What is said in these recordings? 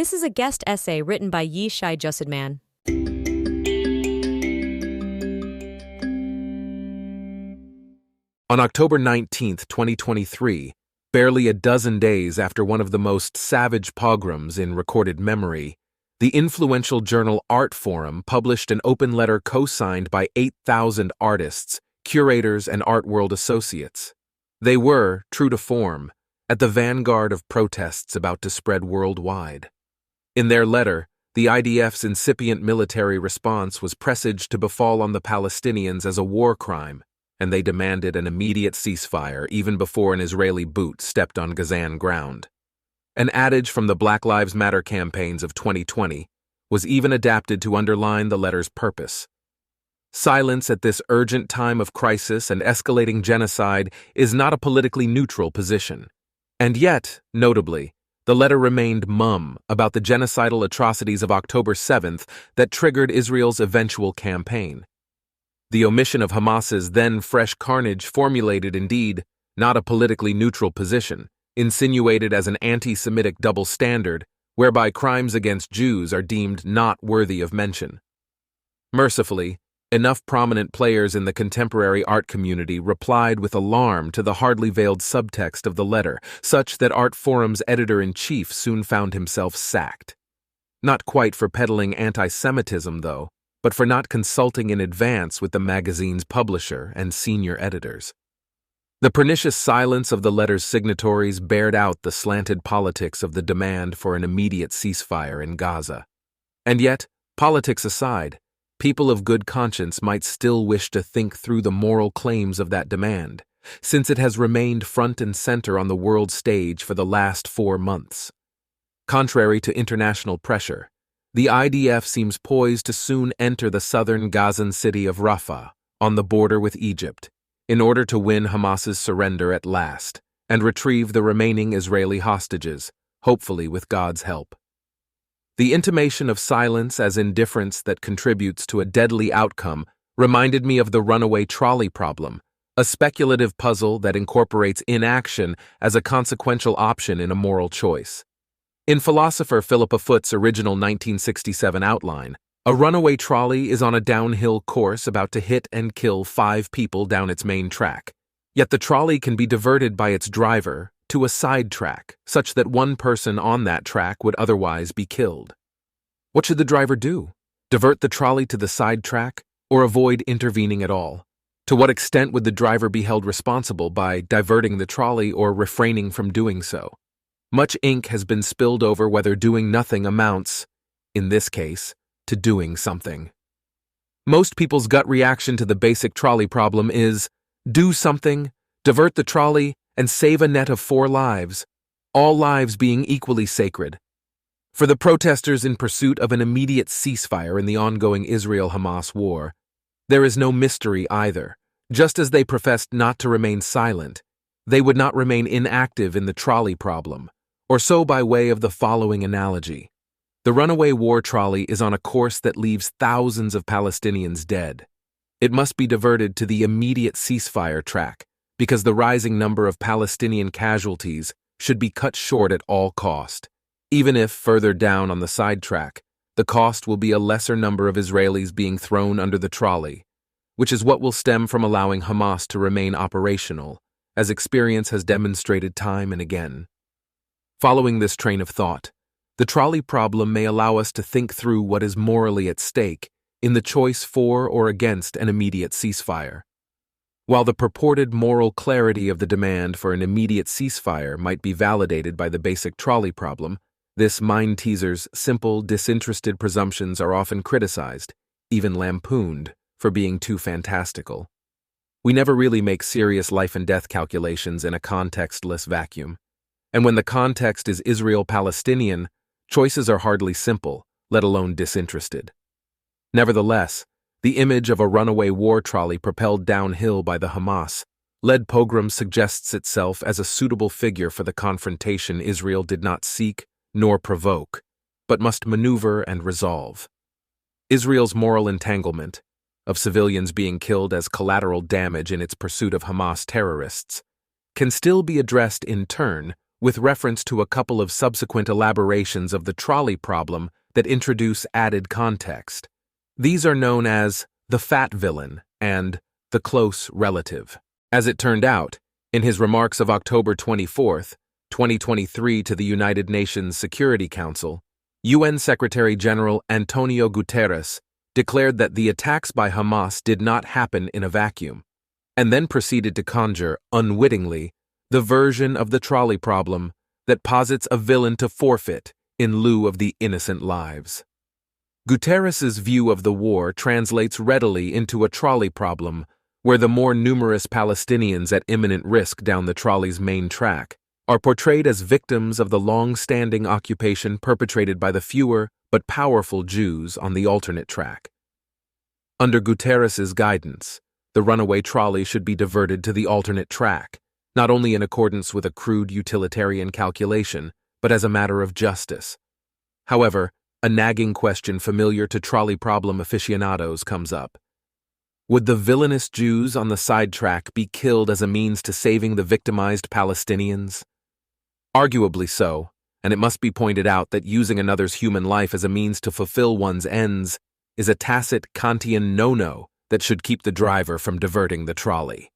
This is a guest essay written by Yi-Shai Jussedman. On October 19, 2023, barely a dozen days after one of the most savage pogroms in recorded memory, the influential journal Art Forum published an open letter co-signed by 8,000 artists, curators, and art world associates. They were, true to form, at the vanguard of protests about to spread worldwide. In their letter, the IDF's incipient military response was presaged to befall on the Palestinians as a war crime, and they demanded an immediate ceasefire even before an Israeli boot stepped on Gazan ground. An adage from the Black Lives Matter campaigns of 2020 was even adapted to underline the letter's purpose. Silence at this urgent time of crisis and escalating genocide is not a politically neutral position. And yet, notably, the letter remained mum about the genocidal atrocities of October 7th that triggered Israel's eventual campaign. The omission of Hamas's then fresh carnage formulated, indeed, not a politically neutral position, insinuated as an anti-Semitic double standard whereby crimes against Jews are deemed not worthy of mention. Mercifully, enough prominent players in the contemporary art community replied with alarm to the hardly veiled subtext of the letter, such that Art Forum's editor-in-chief soon found himself sacked. Not quite for peddling anti-Semitism, though, but for not consulting in advance with the magazine's publisher and senior editors. The pernicious silence of the letter's signatories bared out the slanted politics of the demand for an immediate ceasefire in Gaza. And yet, politics aside, people of good conscience might still wish to think through the moral claims of that demand, since it has remained front and center on the world stage for the last 4 months. Contrary to international pressure, the IDF seems poised to soon enter the southern Gazan city of Rafah, on the border with Egypt, in order to win Hamas's surrender at last and retrieve the remaining Israeli hostages, hopefully with God's help. The intimation of silence as indifference that contributes to a deadly outcome reminded me of the runaway trolley problem, a speculative puzzle that incorporates inaction as a consequential option in a moral choice. In philosopher Philippa Foot's original 1967 outline, a runaway trolley is on a downhill course about to hit and kill 5 people down its main track. Yet the trolley can be diverted by its driver to a side track, such that one person on that track would otherwise be killed. What should the driver do? Divert the trolley to the side track, or avoid intervening at all? To what extent would the driver be held responsible by diverting the trolley or refraining from doing so? Much ink has been spilled over whether doing nothing amounts, in this case, to doing something. Most people's gut reaction to the basic trolley problem is, do something, divert the trolley, and save a net of 4 lives, all lives being equally sacred. For the protesters in pursuit of an immediate ceasefire in the ongoing Israel-Hamas war, there is no mystery either. Just as they professed not to remain silent, they would not remain inactive in the trolley problem, or so by way of the following analogy. The runaway war trolley is on a course that leaves thousands of Palestinians dead. It must be diverted to the immediate ceasefire track, because the rising number of Palestinian casualties should be cut short at all cost. Even if, further down on the side track, the cost will be a lesser number of Israelis being thrown under the trolley, which is what will stem from allowing Hamas to remain operational, as experience has demonstrated time and again. Following this train of thought, the trolley problem may allow us to think through what is morally at stake in the choice for or against an immediate ceasefire. While the purported moral clarity of the demand for an immediate ceasefire might be validated by the basic trolley problem, this mind-teaser's simple, disinterested presumptions are often criticized, even lampooned, for being too fantastical. We never really make serious life-and-death calculations in a contextless vacuum. And when the context is Israel-Palestinian, choices are hardly simple, let alone disinterested. Nevertheless, the image of a runaway war trolley propelled downhill by the Hamas-led pogrom suggests itself as a suitable figure for the confrontation Israel did not seek nor provoke, but must maneuver and resolve. Israel's moral entanglement, of civilians being killed as collateral damage in its pursuit of Hamas terrorists, can still be addressed in turn with reference to a couple of subsequent elaborations of the trolley problem that introduce added context. These are known as the fat villain and the close relative. As it turned out, in his remarks of October 24, 2023 to the United Nations Security Council, UN Secretary-General Antonio Guterres declared that the attacks by Hamas did not happen in a vacuum, and then proceeded to conjure, unwittingly, the version of the trolley problem that posits a villain to forfeit in lieu of the innocent lives. Guterres's view of the war translates readily into a trolley problem where the more numerous Palestinians at imminent risk down the trolley's main track are portrayed as victims of the long-standing occupation perpetrated by the fewer but powerful Jews on the alternate track. Under Guterres's guidance, the runaway trolley should be diverted to the alternate track, not only in accordance with a crude utilitarian calculation, but as a matter of justice. However, a nagging question familiar to trolley problem aficionados comes up. Would the villainous Jews on the sidetrack be killed as a means to saving the victimized Palestinians? Arguably so, and it must be pointed out that using another's human life as a means to fulfill one's ends is a tacit Kantian no-no that should keep the driver from diverting the trolley.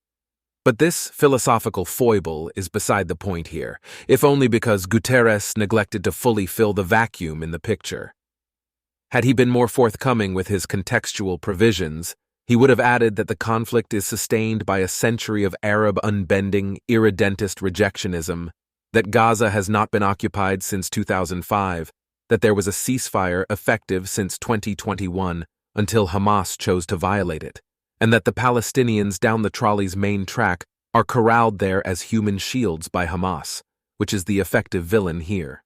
But this philosophical foible is beside the point here, if only because Guterres neglected to fully fill the vacuum in the picture. Had he been more forthcoming with his contextual provisions, he would have added that the conflict is sustained by a century of Arab unbending, irredentist rejectionism, that Gaza has not been occupied since 2005, that there was a ceasefire effective since 2021 until Hamas chose to violate it, and that the Palestinians down the trolley's main track are corralled there as human shields by Hamas, which is the effective villain here.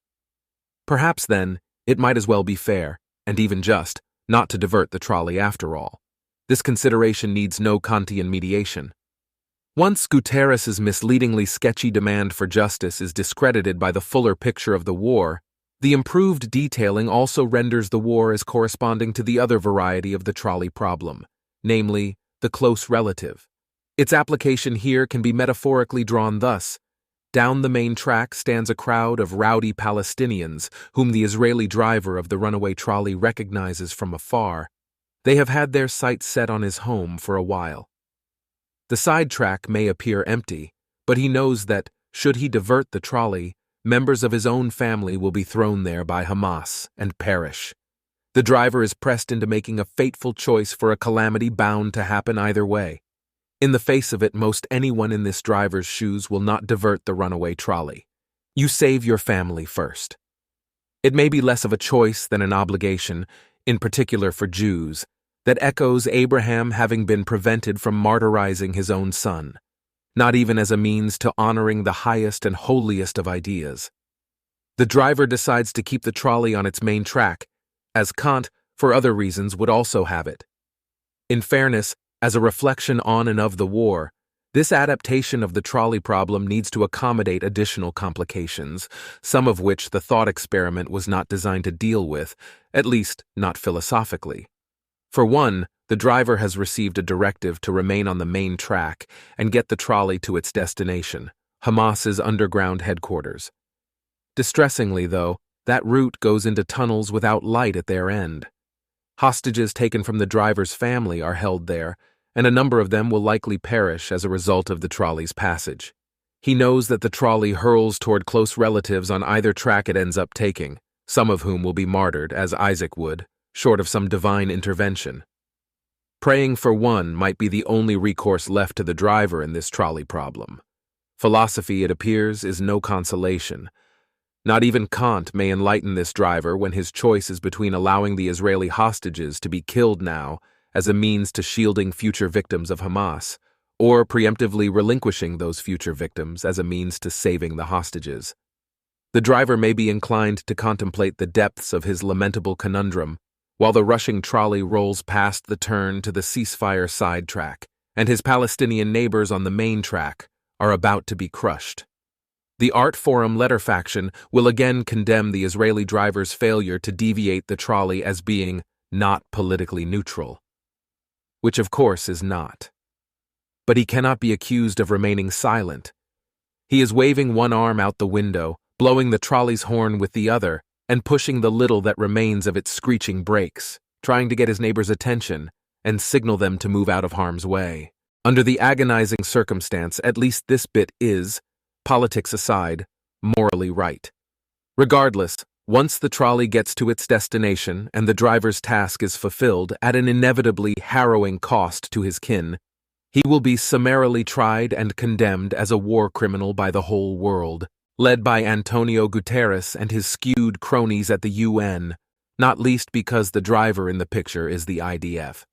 Perhaps, then, it might as well be fair, and even just, not to divert the trolley after all. This consideration needs no Kantian mediation. Once Guterres's misleadingly sketchy demand for justice is discredited by the fuller picture of the war, the improved detailing also renders the war as corresponding to the other variety of the trolley problem, namely, the close relative. Its application here can be metaphorically drawn thus. Down the main track stands a crowd of rowdy Palestinians whom the Israeli driver of the runaway trolley recognizes from afar. They have had their sights set on his home for a while. The sidetrack may appear empty, but he knows that, should he divert the trolley, members of his own family will be thrown there by Hamas and perish. The driver is pressed into making a fateful choice for a calamity bound to happen either way. In the face of it, most anyone in this driver's shoes will not divert the runaway trolley. You save your family first. It may be less of a choice than an obligation, in particular for Jews, that echoes Abraham having been prevented from martyrizing his own son, not even as a means to honoring the highest and holiest of ideas. The driver decides to keep the trolley on its main track, as Kant, for other reasons, would also have it. In fairness, as a reflection on and of the war, this adaptation of the trolley problem needs to accommodate additional complications, some of which the thought experiment was not designed to deal with, at least not philosophically. For one, the driver has received a directive to remain on the main track and get the trolley to its destination, Hamas's underground headquarters. Distressingly, though, that route goes into tunnels without light at their end. Hostages taken from the driver's family are held there, and a number of them will likely perish as a result of the trolley's passage. He knows that the trolley hurls toward close relatives on either track it ends up taking, some of whom will be martyred, as Isaac would, short of some divine intervention. Praying for one might be the only recourse left to the driver in this trolley problem. Philosophy, it appears, is no consolation. Not even Kant may enlighten this driver when his choice is between allowing the Israeli hostages to be killed now as a means to shielding future victims of Hamas, or preemptively relinquishing those future victims as a means to saving the hostages. The driver may be inclined to contemplate the depths of his lamentable conundrum, while the rushing trolley rolls past the turn to the ceasefire sidetrack, and his Palestinian neighbors on the main track are about to be crushed. The Art Forum letter faction will again condemn the Israeli driver's failure to deviate the trolley as being not politically neutral, which of course is not. But he cannot be accused of remaining silent. He is waving one arm out the window, blowing the trolley's horn with the other, and pushing the little that remains of its screeching brakes, trying to get his neighbor's attention and signal them to move out of harm's way. Under the agonizing circumstance, at least this bit is, politics aside, morally right. Regardless, once the trolley gets to its destination and the driver's task is fulfilled at an inevitably harrowing cost to his kin, he will be summarily tried and condemned as a war criminal by the whole world, led by Antonio Guterres and his skewed cronies at the UN, not least because the driver in the picture is the IDF.